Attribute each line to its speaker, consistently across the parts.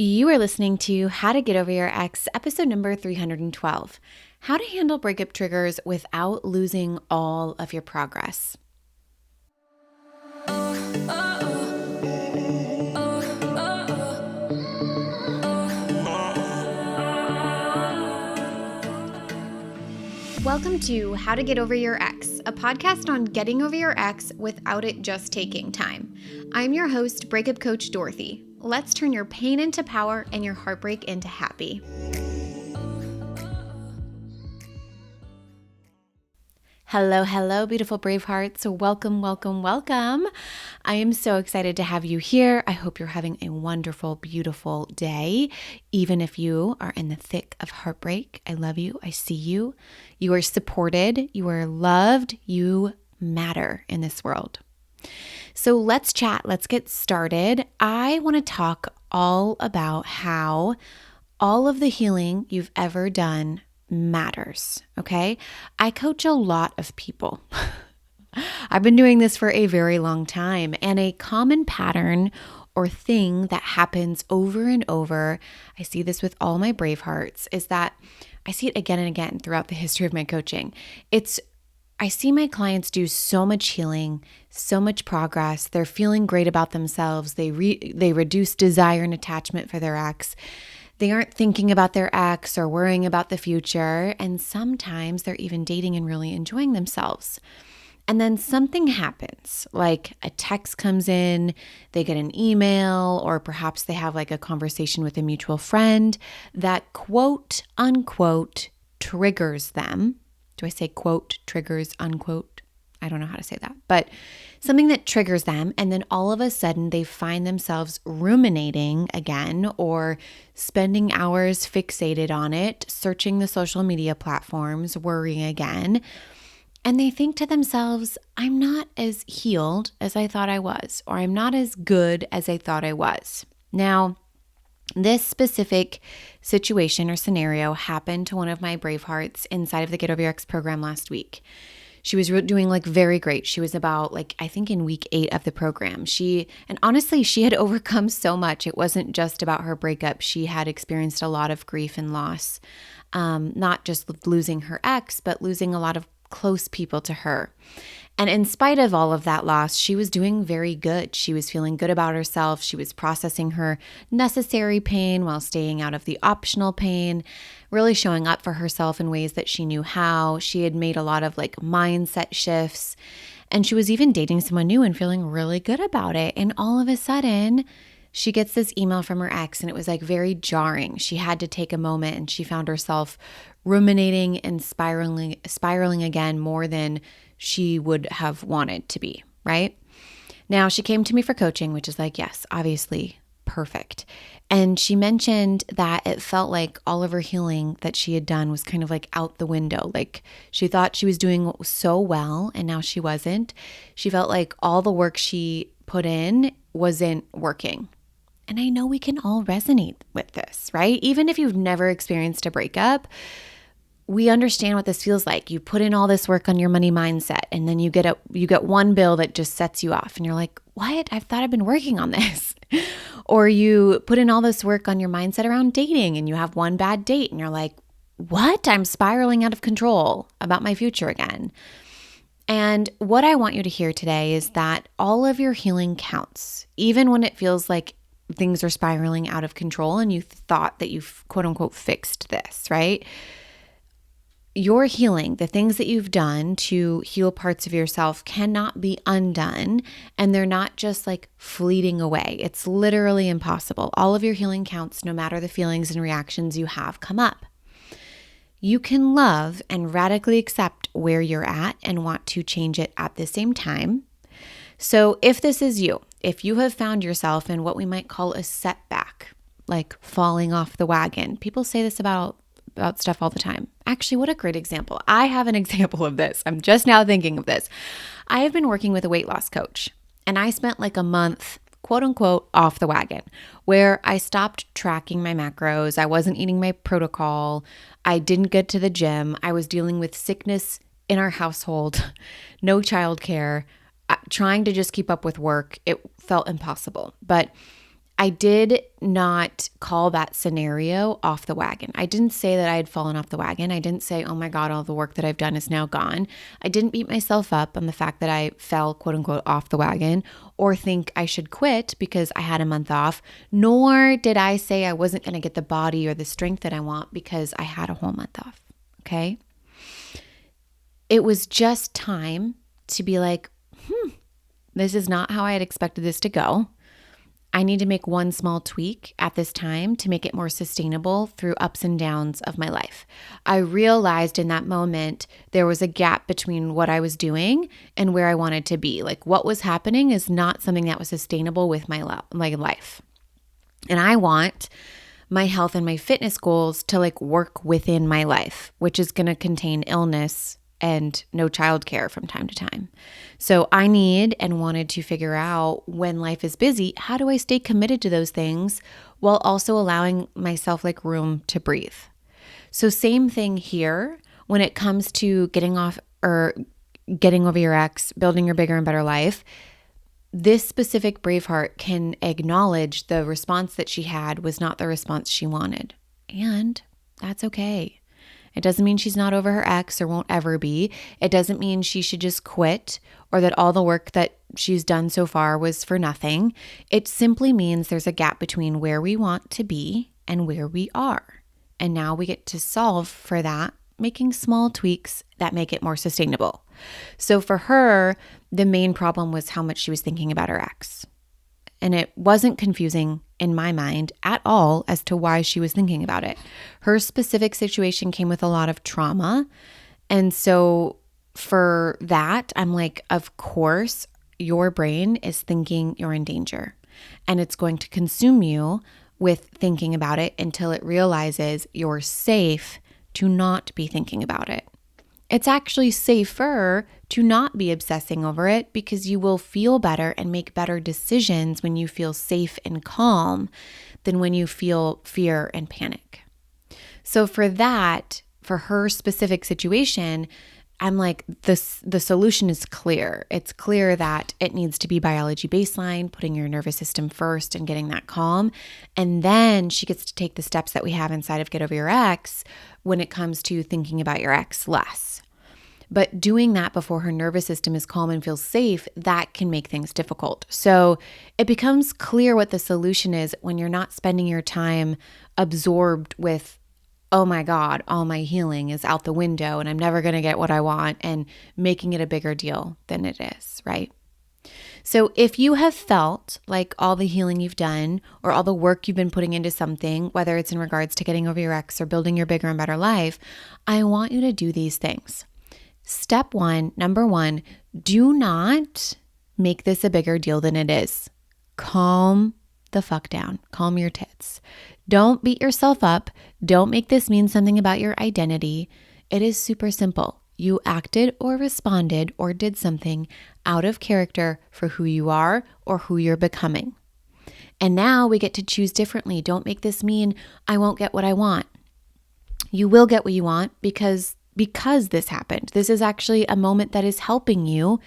Speaker 1: You are listening to How to Get Over Your Ex, episode number 312. How to handle breakup triggers without losing all of your progress. Welcome to How to Get Over Your Ex, a podcast on getting over your ex without it just taking time. I'm your host, breakup coach Dorothy. Let's turn your pain into power and your heartbreak into happy. Hello, beautiful brave hearts. Welcome. I am so excited to have you here. I hope you're having a wonderful, beautiful day, even if you are in the thick of heartbreak. I love you. I see you. You are supported. You are loved. You matter in this world. So let's chat. Let's get started. I want to talk all about how all of the healing you've ever done matters, okay? I coach a lot of people. I've been doing this for a very long time, and a common pattern or thing that happens over and over, I see this with all my brave hearts, is that I see it again and again throughout the history of my coaching. I see my clients do so much healing, so much progress. They're feeling great about themselves. They reduce desire and attachment for their ex. They aren't thinking about their ex or worrying about the future. And sometimes they're even dating and really enjoying themselves. And then something happens, like a text comes in, they get an email, or perhaps they have like a conversation with a mutual friend that quote unquote triggers them. Do I say quote, triggers, unquote? I don't know how to say that, but something that triggers them. And then all of a sudden they find themselves ruminating again or spending hours fixated on it, searching the social media platforms, worrying again. And they think to themselves, I'm not as healed as I thought I was, or I'm not as good as I thought I was. Now, this specific situation or scenario happened to one of my brave hearts inside of the Get Over Your Ex program last week. She was doing very great. She was about I think in week 8 of the program. And honestly, she had overcome so much. It wasn't just about her breakup. She had experienced a lot of grief and loss, not just losing her ex, but losing a lot of close people to her. And in spite of all of that loss, she was doing very good. She was feeling good about herself. She was processing her necessary pain while staying out of the optional pain, really showing up for herself in ways that she knew how. She had made a lot of mindset shifts, and she was even dating someone new and feeling really good about it. And all of a sudden, she gets this email from her ex, and it was very jarring. She had to take a moment, and she found herself ruminating and spiraling again more than she would have wanted to be, right? Now, she came to me for coaching, which is yes, obviously perfect. And she mentioned that it felt like all of her healing that she had done was kind of out the window. She thought she was doing so well, and now she wasn't. She felt like all the work she put in wasn't working. And I know we can all resonate with this, right? Even if you've never experienced a breakup, we understand what this feels like. You put in all this work on your money mindset, and then you get one bill that just sets you off, and you're like, what? I thought I've been working on this. Or you put in all this work on your mindset around dating, and you have one bad date, and you're like, what? I'm spiraling out of control about my future again. And what I want you to hear today is that all of your healing counts, even when it feels like things are spiraling out of control and you thought that you've quote unquote fixed this, right? Your healing, the things that you've done to heal parts of yourself cannot be undone, and they're not just fleeting away. It's literally impossible. All of your healing counts, no matter the feelings and reactions you have come up. You can love and radically accept where you're at and want to change it at the same time. So if this is you, if you have found yourself in what we might call a setback, like falling off the wagon, people say this about stuff all the time. Actually, what a great example. I have an example of this. I'm just now thinking of this. I have been working with a weight loss coach, and I spent a month, quote unquote, off the wagon, where I stopped tracking my macros. I wasn't eating my protocol. I didn't get to the gym. I was dealing with sickness in our household, no childcare, trying to just keep up with work. It felt impossible. But I did not call that scenario off the wagon. I didn't say that I had fallen off the wagon. I didn't say, oh my God, all the work that I've done is now gone. I didn't beat myself up on the fact that I fell, quote unquote, off the wagon or think I should quit because I had a month off, nor did I say I wasn't going to get the body or the strength that I want because I had a whole month off. Okay. It was just time to be like, this is not how I had expected this to go. I need to make one small tweak at this time to make it more sustainable through ups and downs of my life. I realized in that moment there was a gap between what I was doing and where I wanted to be. Like what was happening is not something that was sustainable with my life. And I want my health and my fitness goals to like work within my life, which is going to contain illness and no childcare from time to time. So I need and wanted to figure out when life is busy, how do I stay committed to those things while also allowing myself like room to breathe? So same thing here when it comes to getting over your ex, building your bigger and better life. This specific Braveheart can acknowledge the response that she had was not the response she wanted. And that's okay. It doesn't mean she's not over her ex or won't ever be. It doesn't mean she should just quit or that all the work that she's done so far was for nothing. It simply means there's a gap between where we want to be and where we are. And now we get to solve for that, making small tweaks that make it more sustainable. So for her, the main problem was how much she was thinking about her ex. And it wasn't confusing in my mind at all as to why she was thinking about it. Her specific situation came with a lot of trauma. And so for that, I'm like, of course, your brain is thinking you're in danger. And it's going to consume you with thinking about it until it realizes you're safe to not be thinking about it. It's actually safer to not be obsessing over it because you will feel better and make better decisions when you feel safe and calm than when you feel fear and panic. So for her specific situation, I'm like, the solution is clear. It's clear that it needs to be biology baseline, putting your nervous system first and getting that calm. And then she gets to take the steps that we have inside of Get Over Your Ex when it comes to thinking about your ex less. But doing that before her nervous system is calm and feels safe, that can make things difficult. So it becomes clear what the solution is when you're not spending your time absorbed with, oh my God, all my healing is out the window and I'm never going to get what I want, and making it a bigger deal than it is, right? So if you have felt like all the healing you've done or all the work you've been putting into something, whether it's in regards to getting over your ex or building your bigger and better life, I want you to do these things. Step one, number one, do not make this a bigger deal than it is. Calm the fuck down. Calm your tits. Don't beat yourself up. Don't make this mean something about your identity. It is super simple. You acted or responded or did something out of character for who you are or who you're becoming. And now we get to choose differently. Don't make this mean I won't get what I want. You will get what you want because this happened. This is actually a moment that is helping you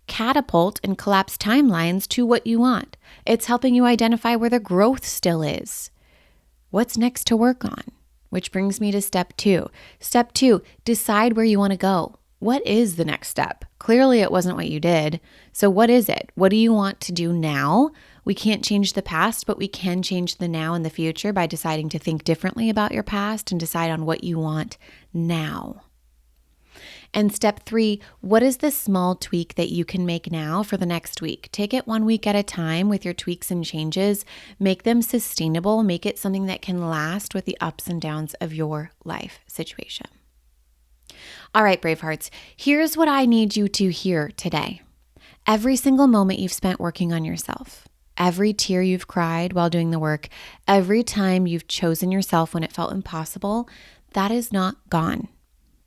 Speaker 1: catapult and collapse timelines to what you want. It's helping you identify where the growth still is. What's next to work on? Which brings me to step two. Step two, decide where you want to go. What is the next step? Clearly it wasn't what you did. So what is it? What do you want to do now? We can't change the past, but we can change the now and the future by deciding to think differently about your past and decide on what you want now. And step three, what is the small tweak that you can make now for the next week? Take it 1 week at a time with your tweaks and changes. Make them sustainable. Make it something that can last with the ups and downs of your life situation. All right, Bravehearts, here's what I need you to hear today. Every single moment you've spent working on yourself, every tear you've cried while doing the work, every time you've chosen yourself when it felt impossible, that is not gone.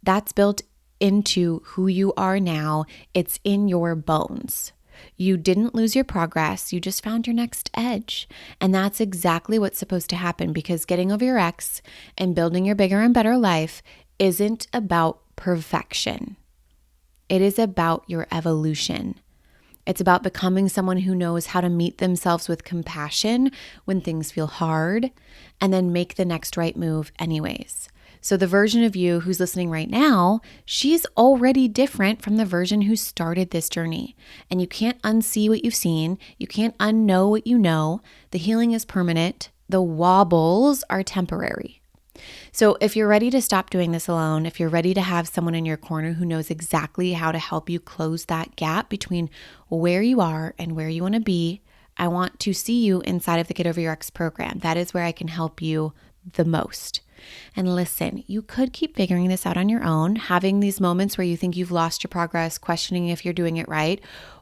Speaker 1: That's built into who you are now. It's in your bones. You didn't lose your progress. You just found your next edge. And that's exactly what's supposed to happen, because getting over your ex and building your bigger and better life isn't about perfection. It is about your evolution. It's about becoming someone who knows how to meet themselves with compassion when things feel hard and then make the next right move anyways. So the version of you who's listening right now, she's already different from the version who started this journey. And you can't unsee what you've seen. You can't unknow what you know. The healing is permanent. The wobbles are temporary. So if you're ready to stop doing this alone, if you're ready to have someone in your corner who knows exactly how to help you close that gap between where you are and where you want to be, I want to see you inside of the Get Over Your Ex program. That is where I can help you the most. And listen, you could keep figuring this out on your own, having these moments where you think you've lost your progress, questioning if you're doing it right,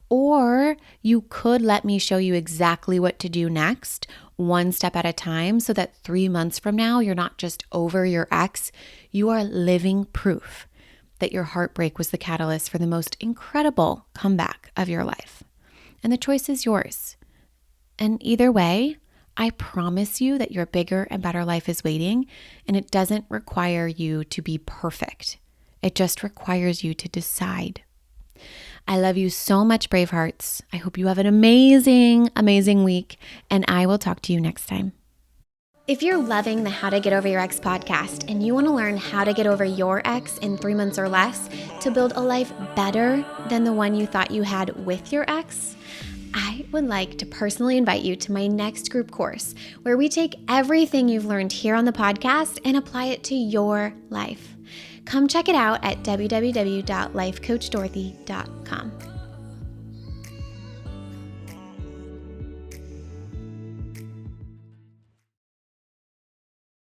Speaker 1: or you could let me show you exactly what to do next, one step at a time, so that 3 months from now, you're not just over your ex, you are living proof that your heartbreak was the catalyst for the most incredible comeback of your life. And the choice is yours. And either way, I promise you that your bigger and better life is waiting, and it doesn't require you to be perfect. It just requires you to decide. I love you so much, Brave Hearts. I hope you have an amazing, amazing week, and I will talk to you next time.
Speaker 2: If you're loving the How to Get Over Your Ex podcast and you want to learn how to get over your ex in 3 months or less to build a life better than the one you thought you had with your ex, I would like to personally invite you to my next group course where we take everything you've learned here on the podcast and apply it to your life. Come check it out at www.lifecoachdorothy.com.